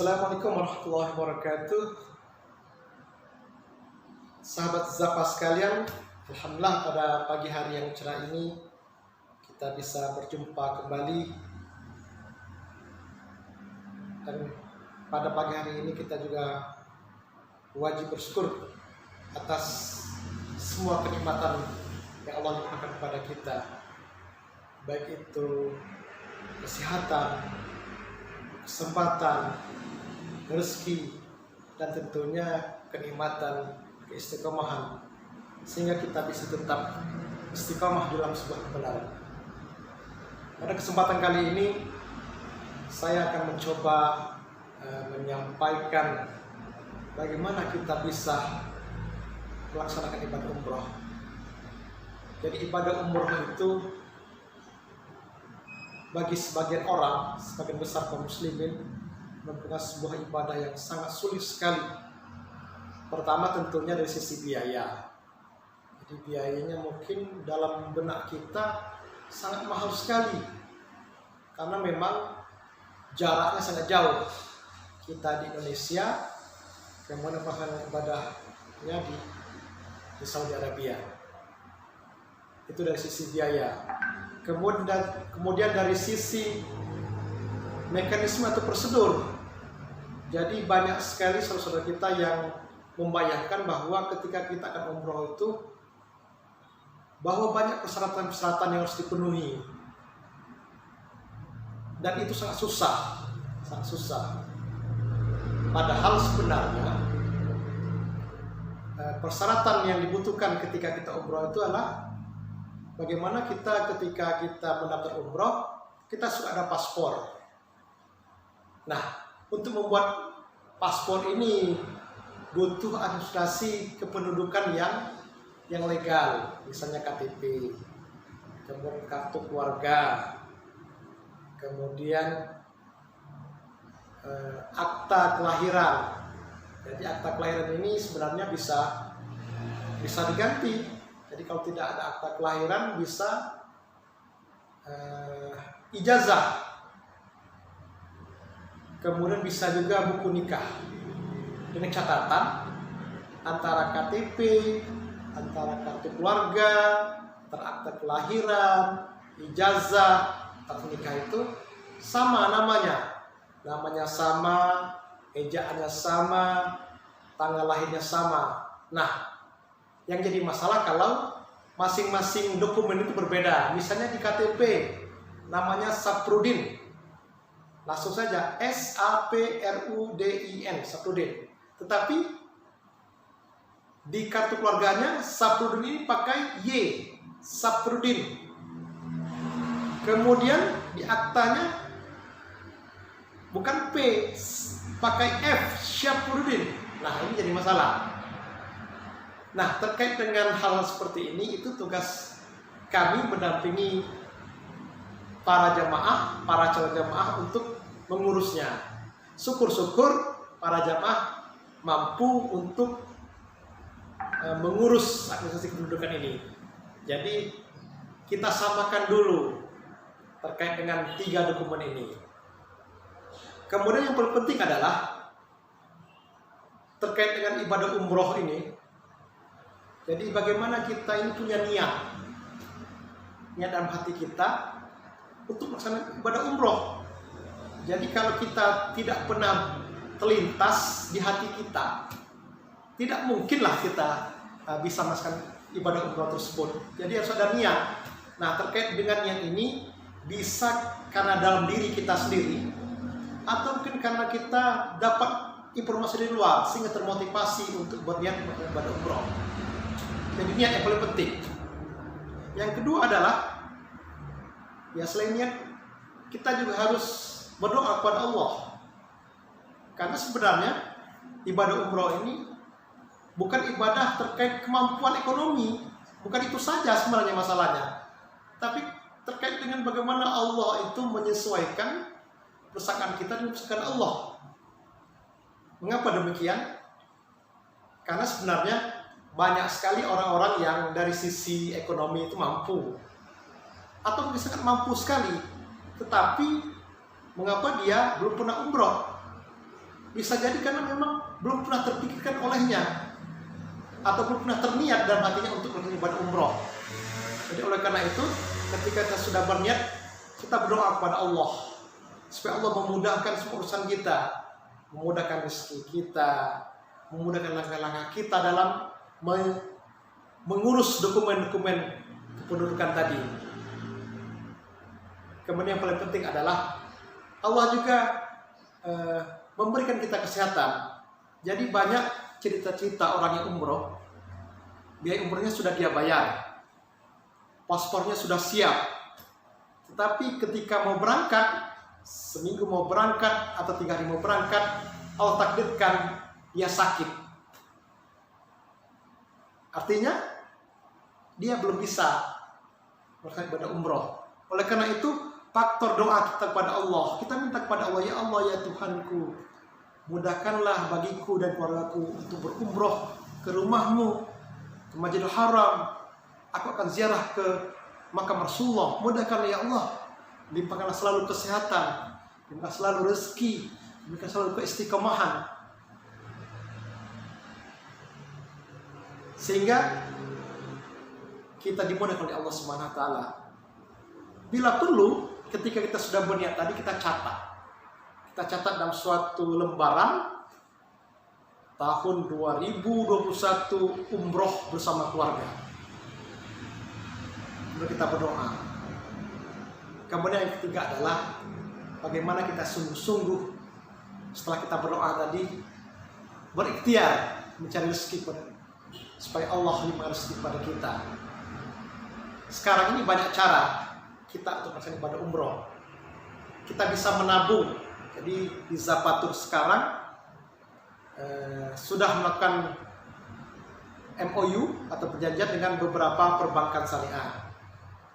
Assalamualaikum warahmatullahi wabarakatuh. Sahabat Zapa sekalian, alhamdulillah pada pagi hari yang cerah ini kita bisa berjumpa kembali. Dan pada pagi hari ini kita juga wajib bersyukur atas semua kenikmatan yang Allah limpahkan kepada kita, baik itu kesehatan, kesempatan, rezeki, dan tentunya kenikmatan, keistiqomahan, sehingga kita bisa tetap istiqomah dalam sebuah kebenaran. Pada kesempatan kali ini saya akan mencoba menyampaikan bagaimana kita bisa melaksanakan ibadah umroh. Jadi ibadah umroh itu bagi sebagian orang, sebagian besar kaum muslimin, merupakan sebuah ibadah yang sangat sulit sekali. Pertama tentunya dari sisi biaya. Jadi biayanya mungkin dalam benak kita sangat mahal sekali, karena memang jaraknya sangat jauh. Kita di Indonesia, kemudian melaksanakan ibadahnya di Saudi Arabia. Itu dari sisi biaya. Kemudian dari sisi mekanisme atau prosedur. Jadi banyak sekali saudara-saudara kita yang membayangkan bahwa ketika kita akan umroh itu, bahwa banyak persyaratan-persyaratan yang harus dipenuhi. Dan itu sangat susah. Padahal sebenarnya persyaratan yang dibutuhkan ketika kita umroh itu adalah bagaimana kita ketika kita mendaftar umroh, kita sudah ada paspor. Nah, untuk membuat paspor ini butuh administrasi kependudukan yang legal, misalnya KTP, kemudian kartu keluarga, kemudian akta kelahiran. Jadi akta kelahiran ini sebenarnya bisa diganti. Jadi kalau tidak ada akta kelahiran bisa ijazah. Kemudian bisa juga buku nikah. Dengan catatan antara KTP, antara kartu keluarga, antara akta kelahiran, ijazah, akta nikah itu sama namanya. Namanya sama, ejaannya sama, tanggal lahirnya sama. Nah, yang jadi masalah kalau masing-masing dokumen itu berbeda. Misalnya di KTP namanya Saprudin, langsung saja SAPRUDIN, Saprudin. Tetapi di kartu keluarganya Saprudin ini pakai Y, Saprudin. Kemudian di aktanya bukan P, pakai F, Syafruddin. Nah, ini jadi masalah. Nah, terkait dengan hal seperti ini, itu tugas kami mendampingi para jamaah, para calon jamaah untuk mengurusnya. Syukur-syukur para jamaah mampu untuk mengurus administrasi kependudukan ini. Jadi kita samakan dulu terkait dengan 3 dokumen ini. Kemudian yang paling penting adalah terkait dengan ibadah umroh ini. Jadi bagaimana kita ini punya niat dalam hati kita untuk melaksanakan ibadah umroh. Jadi kalau kita tidak pernah terlintas di hati kita, tidak mungkinlah kita bisa melaksanakan ibadah umroh tersebut. Jadi harus ada niat. Nah, terkait dengan niat ini bisa karena dalam diri kita sendiri, atau mungkin karena kita dapat informasi dari luar sehingga termotivasi untuk berniat ibadah umroh. Jadi niat yang paling penting. Yang kedua adalah, ya selain niat, kita juga harus berdoa kepada Allah. Karena sebenarnya ibadah umroh ini bukan ibadah terkait kemampuan ekonomi, bukan itu saja sebenarnya masalahnya. Tapi terkait dengan bagaimana Allah itu menyesuaikan persamaan kita dengan persamaan Allah. Mengapa demikian? Karena sebenarnya banyak sekali orang-orang yang dari sisi ekonomi itu mampu, atau misalkan mampu sekali, tetapi mengapa dia belum pernah umroh? Bisa jadi karena memang belum pernah terpikirkan olehnya, atau belum pernah terniat dalam hatinya untuk beribadah umroh. Jadi oleh karena itu, ketika kita sudah berniat, kita berdoa kepada Allah supaya Allah memudahkan semua urusan kita, memudahkan rezeki kita, memudahkan langkah-langkah kita dalam mengurus dokumen-dokumen kependudukan tadi. Kemudian yang paling penting adalah Allah juga memberikan kita kesehatan. Jadi banyak cerita-cerita orang yang umroh, biaya umrohnya sudah dia bayar, paspornya sudah siap, tetapi ketika mau berangkat, seminggu mau berangkat atau 3 hari mau berangkat, Allah takdirkan dia sakit. Artinya dia belum bisa melaksanakan ibadah umroh. Oleh karena itu, faktor doa kita kepada Allah, kita minta kepada Allah, ya Allah, ya Tuhanku, mudahkanlah bagiku dan keluargaku untuk berumroh ke rumahmu, ke Masjidil Haram. Aku akan ziarah ke makam Rasulullah. Mudahkanlah ya Allah, limpahkanlah selalu kesehatan, limpahkan selalu rezeki, limpahkan selalu keistiqomahan, sehingga kita dimudahkan oleh Allah Subhanahu wa taala. Bila perlu, ketika kita sudah berniat tadi, kita catat. Kita catat dalam suatu lembaran tahun 2021 umroh bersama keluarga. Lalu kita berdoa. Kemudian yang ketiga adalah bagaimana kita sungguh-sungguh setelah kita berdoa tadi berikhtiar mencari rezeki supaya Allah limpahkan rezeki pada kita. Sekarang ini banyak cara kita untuk melaksanakan ibadah umroh. Kita bisa menabung. Jadi di Zapatur sekarang sudah melakukan MOU atau perjanjian dengan beberapa perbankan syariah.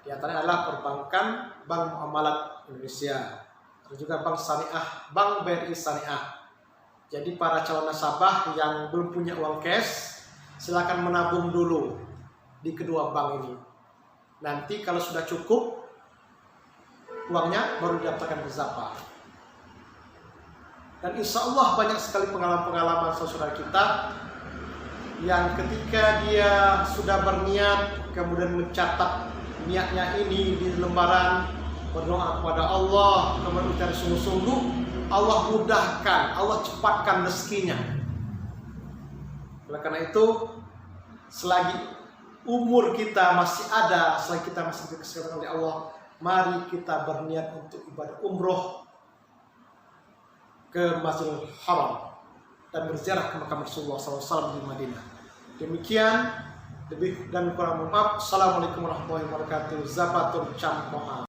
Di antaranya adalah perbankan Bank Muamalat Indonesia, ada juga Bank Syariah, Bank BRI Syariah. Jadi para calon nasabah yang belum punya uang cash, silakan menabung dulu di kedua bank ini. Nanti kalau sudah cukup uangnya baru didaftarkan ke Zapa. Dan insya Allah banyak sekali pengalaman-pengalaman saudara kita yang ketika dia sudah berniat kemudian mencatat niatnya ini di lembaran, berdoa kepada Allah, kemudian mencari sungguh-sungguh, Allah mudahkan, Allah cepatkan rezekinya. Oleh karena itu, selagi umur kita masih ada, selagi kita masih dikasihkan oleh Allah, mari kita berniat untuk ibadah umroh ke Masjidil Haram dan berziarah ke makam Rasulullah SAW di Madinah. Demikian, lebih dan kurang maaf. Assalamualaikum warahmatullahi wabarakatuh. Zapatur Camkoha.